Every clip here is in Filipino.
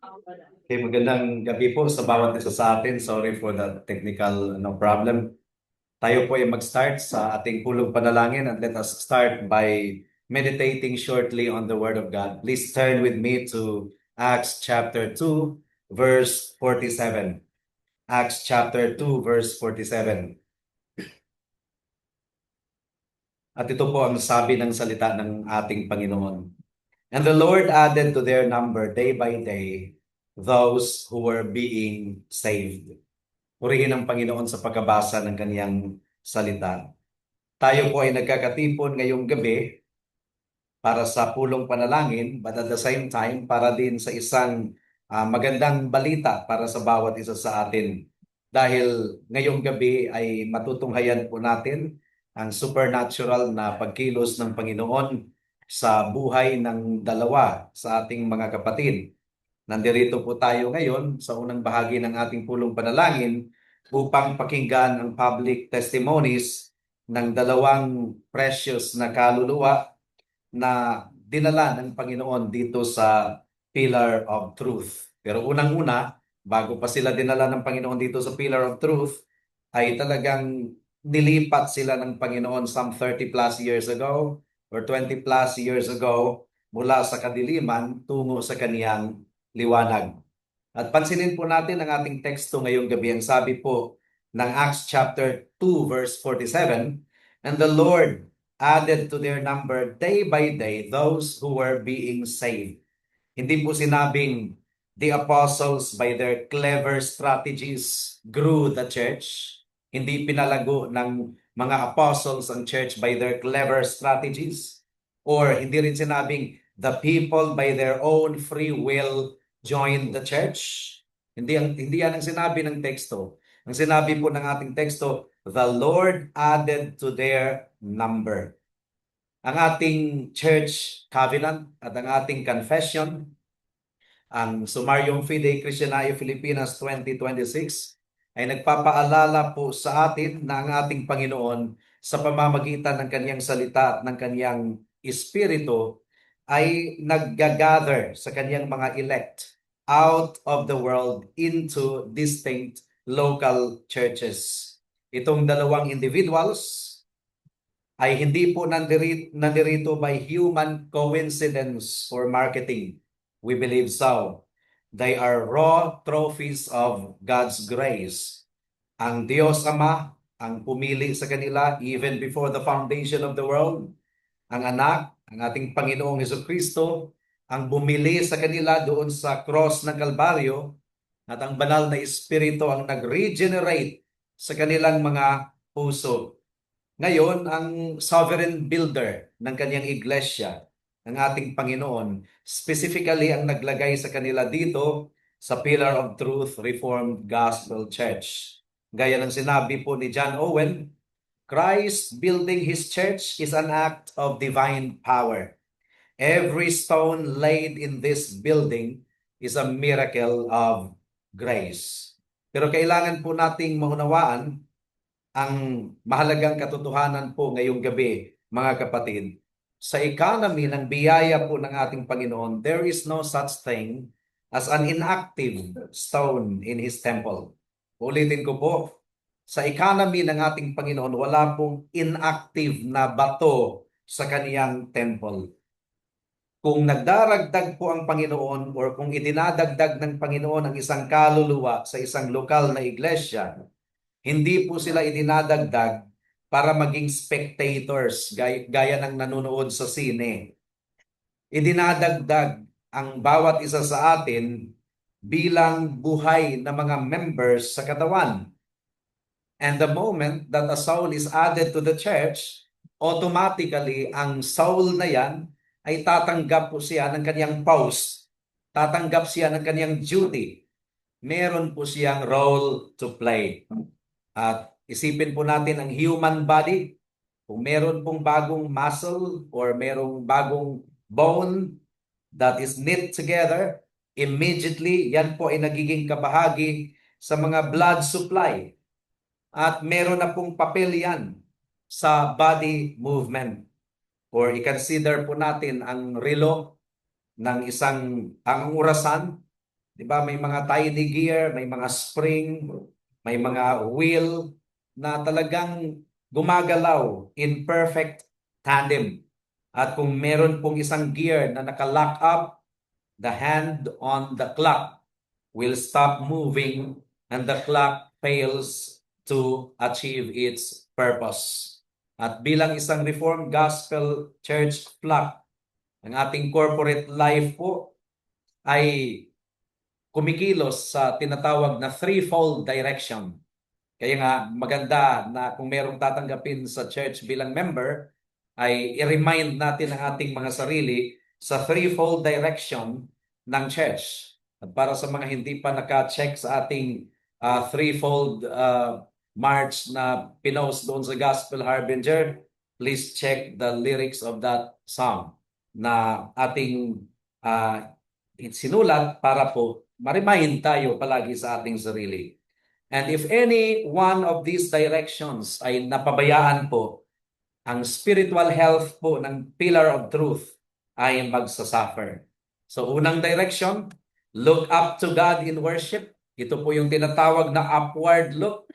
Okay, magandang gabi po sa bawat isa sa atin. Sorry for the technical problem. Tayo po ay mag-start sa ating pulong panalangin and let us start by meditating shortly on the Word of God. Please turn with me to Acts chapter 2, verse 47. Acts chapter 2, verse 47. At ito po ang sabi ng salita ng ating Panginoon. And the Lord added to their number day by day those who were being saved. Purihin ang Panginoon sa pagkabasa ng kaniyang salita. Tayo po ay nagkakatipon ngayong gabi para sa pulong panalangin, but at the same time, para din sa isang magandang balita para sa bawat isa sa atin. Dahil ngayong gabi ay matutunghayan po natin ang supernatural na pagkilos ng Panginoon sa buhay ng dalawa sa ating mga kapatid. Nandirito po tayo ngayon sa unang bahagi ng ating pulong panalangin upang pakinggan ang public testimonies ng dalawang precious na kaluluwa na dinala ng Panginoon dito sa Pillar of Truth. Pero unang-una, bago pa sila dinala ng Panginoon dito sa Pillar of Truth, ay talagang nilipat sila ng Panginoon some 30 plus years ago or 20 plus years ago mula sa kadiliman tungo sa kaniyang liwanag. At pansinin po natin ang ating teksto ngayong gabi. Ang sabi po ng Acts chapter 2 verse 47, and the Lord added to their number day by day those who were being saved. Hindi po sinabing the apostles by their clever strategies grew the church. Hindi pinalago ng mga apostles ang church by their clever strategies. Or hindi rin sinabing the people by their own free will joined the church. Hindi yan ang sinabi ng teksto. Ang sinabi po ng ating teksto, the Lord added to their number. Ang ating church covenant at ang ating confession, ang Sumarium Fidei Christianae Filipinas 2026, ay nagpapaalala po sa atin na ang ating Panginoon sa pamamagitan ng kaniyang salita at ng kaniyang espiritu ay naggagather sa kaniyang mga elect out of the world into distinct local churches. Itong dalawang individuals ay hindi po nandirito by human coincidence or marketing. We believe so. They are raw trophies of God's grace. Ang Diyos Ama ang pumili sa kanila even before the foundation of the world. Ang anak, ang ating Panginoong Hesukristo, ang bumili sa kanila doon sa cross ng Kalbaryo, at ang banal na Espiritu ang nag-regenerate sa kanilang mga puso. Ngayon, ang sovereign builder ng kanyang iglesia, ng ating Panginoon, specifically ang naglagay sa kanila dito sa Pillar of Truth Reformed Gospel Church. Gaya ng sinabi po ni John Owen, Christ building His church is an act of divine power. Every stone laid in this building is a miracle of grace. Pero kailangan po nating maunawaan ang mahalagang katotohanan po ngayong gabi, mga kapatid. Sa economy ng biyaya po ng ating Panginoon, there is no such thing as an inactive stone in His temple. Ulitin ko po, sa economy ng ating Panginoon, wala pong inactive na bato sa kaniyang temple. Kung nagdaragdag po ang Panginoon or kung idinadagdag ng Panginoon ang isang kaluluwa sa isang lokal na iglesia, hindi po sila idinadagdag para maging spectators gaya ng nanonood sa sine. Idinadagdag ang bawat isa sa atin bilang buhay na mga members sa katawan. And the moment that a soul is added to the church, automatically ang soul na yan ay tatanggap po siya ng kaniyang post. Tatanggap siya ng kaniyang duty. Meron po siyang role to play. At isipin po natin ang human body. Kung meron pong bagong muscle or merong bagong bone that is knit together, immediately yan po ay nagiging kabahagi sa mga blood supply. At meron na pong papel yan sa body movement. Or i-consider po natin ang relo ng ang orasan Di ba? May mga tiny gear, may mga spring, may mga wheel na talagang gumagalaw in perfect tandem. At kung meron pong isang gear na naka-lock up, the hand on the clock will stop moving and the clock fails to achieve its purpose. At bilang isang Reformed Gospel Church flock, ang ating corporate life po ay kumikilos sa tinatawag na threefold direction. Kaya nga maganda na kung merong tatanggapin sa church bilang member, ay i-remind natin ang ating mga sarili sa threefold direction ng church. At para sa mga hindi pa naka-check sa ating threefold march na pinost doon sa Gospel Harbinger, please check the lyrics of that song na ating sinulat para po ma-remind tayo palagi sa ating sarili. And if any one of these directions ay napabayaan po, ang spiritual health po ng pillar of truth ay magsasuffer. So unang direction, look up to God in worship. Ito po yung tinatawag na upward look.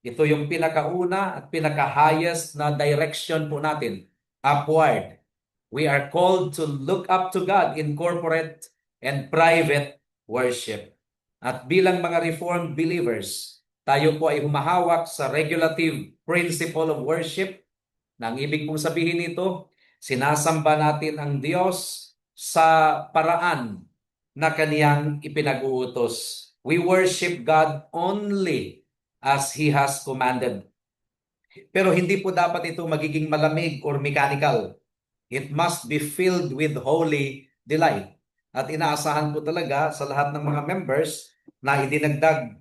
Ito yung pinakauna at pinaka-highest na direction po natin, upward. We are called to look up to God in corporate and private worship. At bilang mga Reformed believers, tayo po ay humahawak sa regulative principle of worship. Na ang ibig pong sabihin nito, sinasamba natin ang Diyos sa paraan na kaniyang ipinag-uutos. We worship God only as He has commanded. Pero hindi po dapat ito magiging malamig or mechanical. It must be filled with holy delight. At inaasahan po talaga sa lahat ng mga members na idinagdag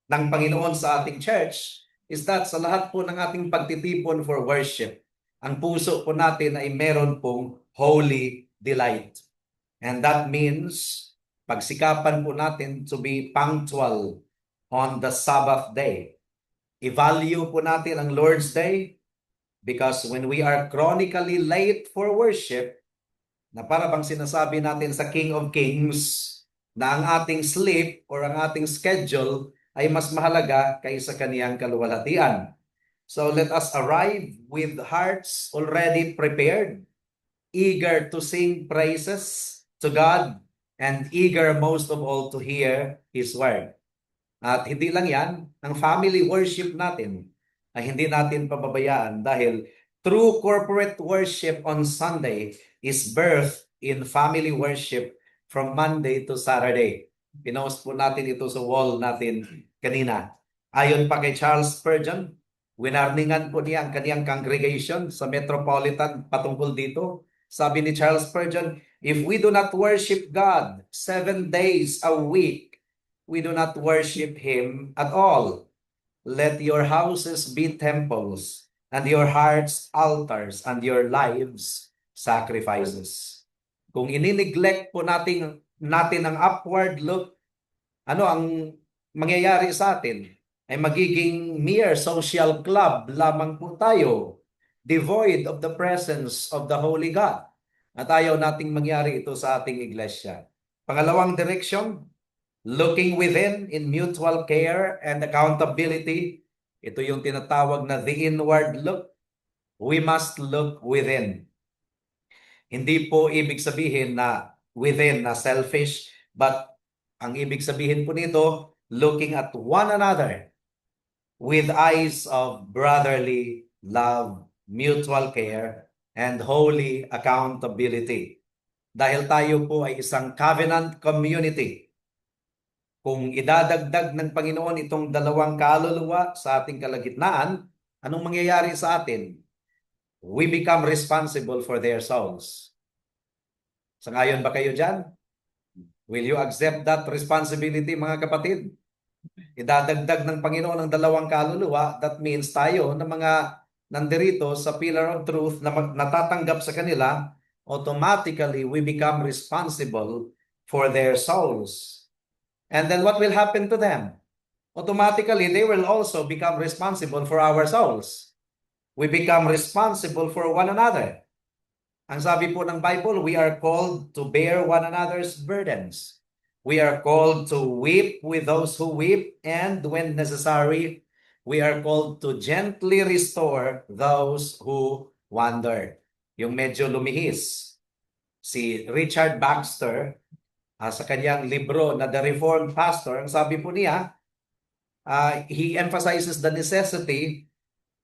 ng Panginoon sa ating church is that sa lahat po ng ating pagtitipon for worship, ang puso po natin ay meron pong holy delight. And that means pagsikapan po natin to be punctual on the Sabbath day. I-value po natin ang Lord's Day because when we are chronically late for worship, na para bang sinasabi natin sa King of Kings na ang ating sleep or ang ating schedule ay mas mahalaga kaysa kaniyang kaluwalhatian. So let us arrive with hearts already prepared, eager to sing praises to God, and eager most of all to hear His word. At hindi lang yan, ang family worship natin ay hindi natin pababayaan dahil true corporate worship on Sunday is birthed in family worship from Monday to Saturday. Pinost po natin ito sa wall natin kanina. Ayon pa kay Charles Spurgeon, winarningan po niya ang kaniyang congregation sa Metropolitan patungkol dito. Sabi ni Charles Spurgeon, if we do not worship God 7 days a week, we do not worship Him at all. Let your houses be temples, and your hearts altars, and your lives sacrifices. Kung inineglect po natin ang upward look, ano ang mangyayari sa atin? Ay magiging mere social club lamang po tayo, devoid of the presence of the Holy God. At ayaw nating mangyari ito sa ating iglesia. Pangalawang direction, looking within in mutual care and accountability. Ito yung tinatawag na the inward look. We must look within. Hindi po ibig sabihin na within na selfish, but ang ibig sabihin po nito, looking at one another with eyes of brotherly love, mutual care, and holy accountability. Dahil tayo po ay isang covenant community, kung idadagdag ng Panginoon itong dalawang kaluluwa sa ating kalagitnaan, anong mangyayari sa atin? We become responsible for their souls. Sangayon ba kayo dyan? Will you accept that responsibility, mga kapatid? Idadagdag ng Panginoon ang dalawang kaluluwa, that means tayo na mga nandirito sa pillar of truth na natatanggap sa kanila, automatically we become responsible for their souls. And then what will happen to them? Automatically, they will also become responsible for our souls. We become responsible for one another. Ang sabi po ng Bible, we are called to bear one another's burdens. We are called to weep with those who weep, and when necessary, we are called to gently restore those who wander. Yung medyo lumihis. Si Richard Baxter, sa kanyang libro na The Reformed Pastor, ang sabi po niya, he emphasizes the necessity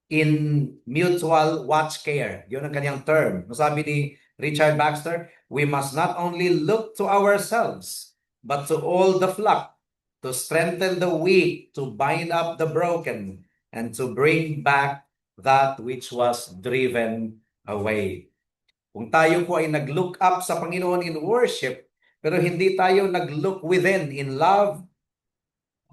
in mutual watch care. Yun ang kanyang term. Sabi ni Richard Baxter, we must not only look to ourselves, but to all the flock, to strengthen the weak, to bind up the broken, and to bring back that which was driven away. Kung tayo po ay nag-look up sa Panginoon in worship, pero hindi tayo nag-look within in love,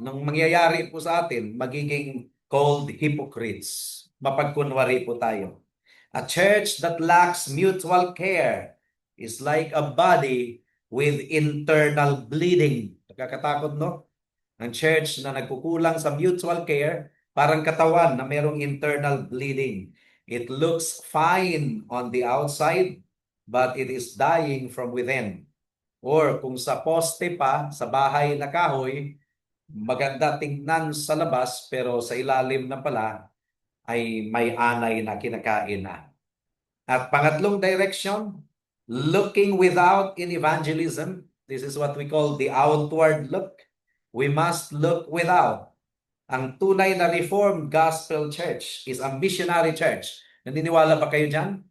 nang mangyayari po sa atin, magiging called hypocrites. Mapagkunwari po tayo. A church that lacks mutual care is like a body with internal bleeding. Nakakatakot, no? Ang church na nagkukulang sa mutual care, parang katawan na merong internal bleeding. It looks fine on the outside, but it is dying from within. Or kung sa poste pa, sa bahay na kahoy, maganda tingnan sa labas, pero sa ilalim na pala ay may anay na kinakain na. At pangatlong direction, looking without in evangelism. This is what we call the outward look. We must look without. Ang tunay na Reformed Gospel Church is a missionary church. Naniniwala ba kayo dyan?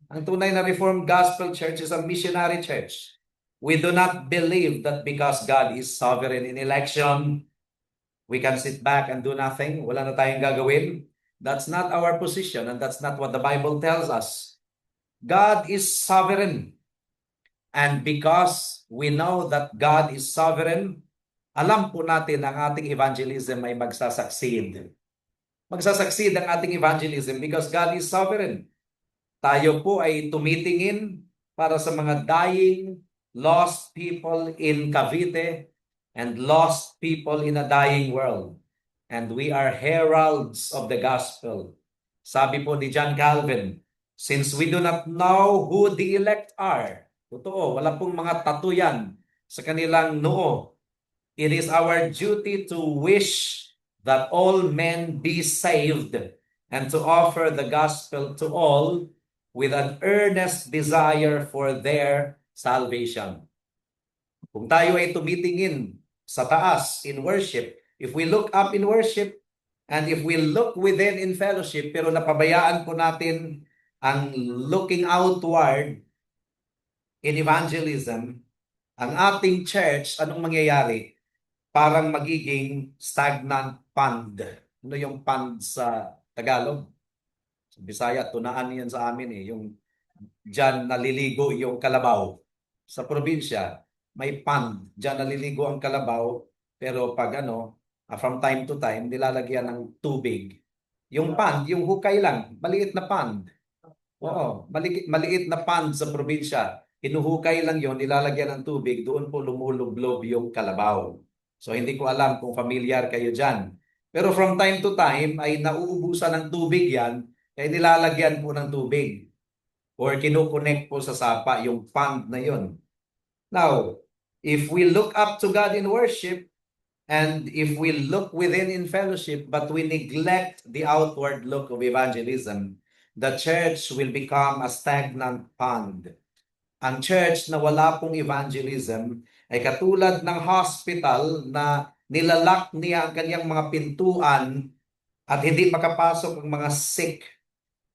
Ang tunay na Reformed Gospel Church is a missionary church. We do not believe that because God is sovereign in election, we can sit back and do nothing. Wala na tayong gagawin. That's not our position, and that's not what the Bible tells us. God is sovereign. And because we know that God is sovereign, alam po natin ang ating evangelism ay magsasucceed. Magsasucceed ang ating evangelism because God is sovereign. Tayo po ay tumitingin para sa mga dying, lost people in Cavite and lost people in a dying world. And we are heralds of the gospel. Sabi po ni John Calvin, since we do not know who the elect are, totoo, wala pong mga tattoo yan sa kanilang noo. It is our duty to wish that all men be saved and to offer the gospel to all with an earnest desire for their salvation. Kung tayo ay tumitingin sa taas in worship, if we look up in worship, and if we look within in fellowship, pero napabayaan po natin ang looking outward in evangelism, ang ating church, anong mangyayari? Parang magiging stagnant pond. Ano yung pond sa Tagalog? Sa Bisaya, tunaan yan sa amin eh. Yung dyan naliligo yung kalabaw. Sa probinsya, may pond. Dyan naliligo ang kalabaw. Pero pag from time to time, nilalagyan ng tubig. Yung pond, yung hukay lang, maliit na pond. Oo, maliit na pond sa probinsya. Hinuhukay lang yon, nilalagyan ng tubig, doon po lumulublob yung kalabaw. So hindi ko alam kung familiar kayo dyan. Pero from time to time ay nauubusan ng tubig yan, kaya nilalagyan po ng tubig. Or kinukonek po sa sapa yung pond na yon. Now, if we look up to God in worship, and if we look within in fellowship, but we neglect the outward look of evangelism, the church will become a stagnant pond. Ang church na wala pong evangelism ay katulad ng hospital na nilalak niya ang kanyang mga pintuan at hindi makapasok ang mga sick,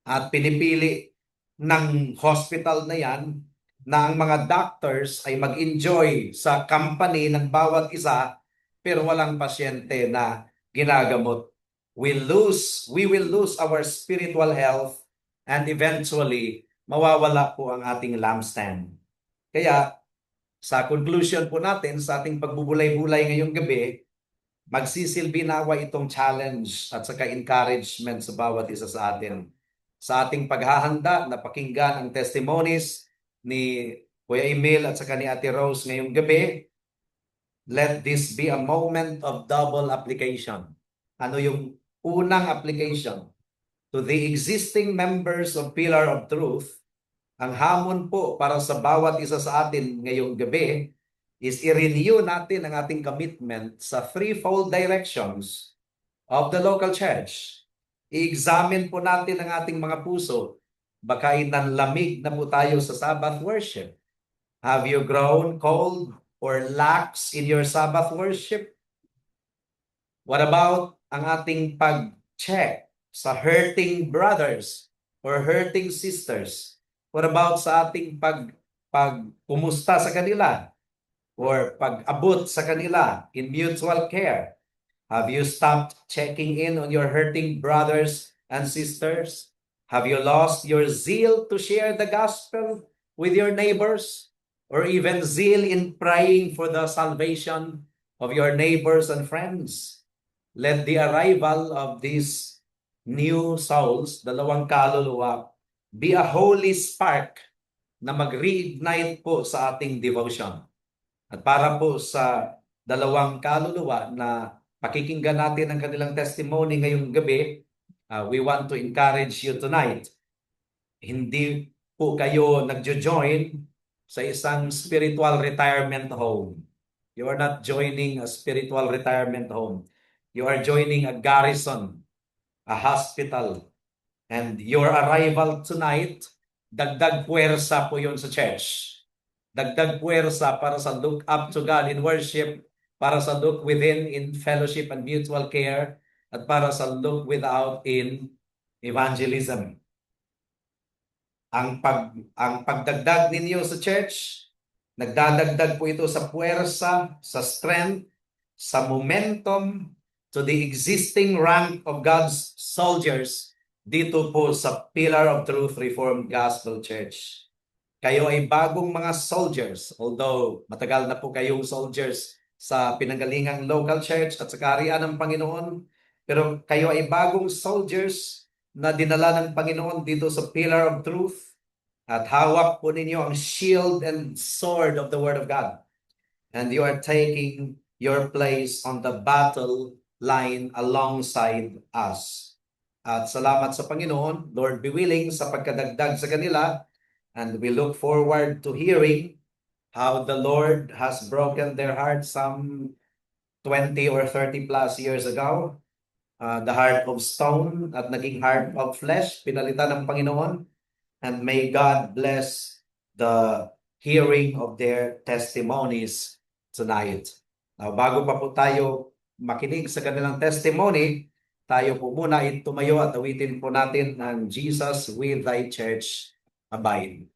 at pinipili ng hospital na yan na ang mga doctors ay mag-enjoy sa company ng bawat isa, pero walang pasyente na ginagamot. We will lose our spiritual health, and eventually mawawala po ang ating lampstand. Kaya sa conclusion po natin sa ating pagbubulay-bulay ngayong gabi, magsisilbi nawa itong challenge at saka encouragement sa bawat isa sa atin. Sa ating paghahanda na pakinggan ang testimonies ni Kuya Emil at saka ni Ate Rose ngayong gabi, let this be a moment of double application. Ano yung unang application? To the existing members of Pillar of Truth, ang hamon po para sa bawat isa sa atin ngayong gabi is i-renew natin ang ating commitment sa threefold directions of the local church. I-examine po natin ang ating mga puso. Baka nanlamig na po tayo sa Sabbath worship. Have you grown cold or lax in your Sabbath worship? What about ang ating pag-check sa hurting brothers or hurting sisters? What about sa ating pag-kumusta sa kanila or pag-abot sa kanila in mutual care? Have you stopped checking in on your hurting brothers and sisters? Have you lost your zeal to share the gospel with your neighbors? Or even zeal in praying for the salvation of your neighbors and friends? Let the arrival of these new souls, dalawang kaluluwa, be a holy spark na mag-reignite po sa ating devotion. At para po sa dalawang kaluluwa na pakikinggan natin ang kanilang testimony ngayong gabi, we want to encourage you tonight. Hindi po kayo nagjo-join sa isang spiritual retirement home. You are not joining a spiritual retirement home. You are joining a garrison, a hospital. And your arrival tonight, dagdag puwersa po yun sa church. Dagdag puwersa para sa look up to God in worship, para sa look within in fellowship and mutual care, at para sa look without in evangelism. Ang pagdagdag ninyo sa church, nagdadagdag po ito sa puwersa, sa strength, sa momentum, to the existing rank of God's soldiers dito po sa Pillar of Truth Reformed Gospel Church. Kayo ay bagong mga soldiers, although matagal na po kayong soldiers sa pinanggalingang local church at sa kaharian ng Panginoon, pero kayo ay bagong soldiers na dinala ng Panginoon dito sa Pillar of Truth at hawak po ninyo ang shield and sword of the Word of God. And you are taking your place on the battle line alongside us. At salamat sa Panginoon, Lord be willing, sa pagkadagdag sa kanila, and we look forward to hearing how the Lord has broken their hearts some 20 or 30 plus years ago. The heart of stone at naging heart of flesh, pinalitan ng Panginoon. And may God bless the hearing of their testimonies tonight. Now, bago pa po tayo makinig sa kanilang testimony, tayo po muna ay tumayo at awitin po natin ang Jesus with Thy Church Abide.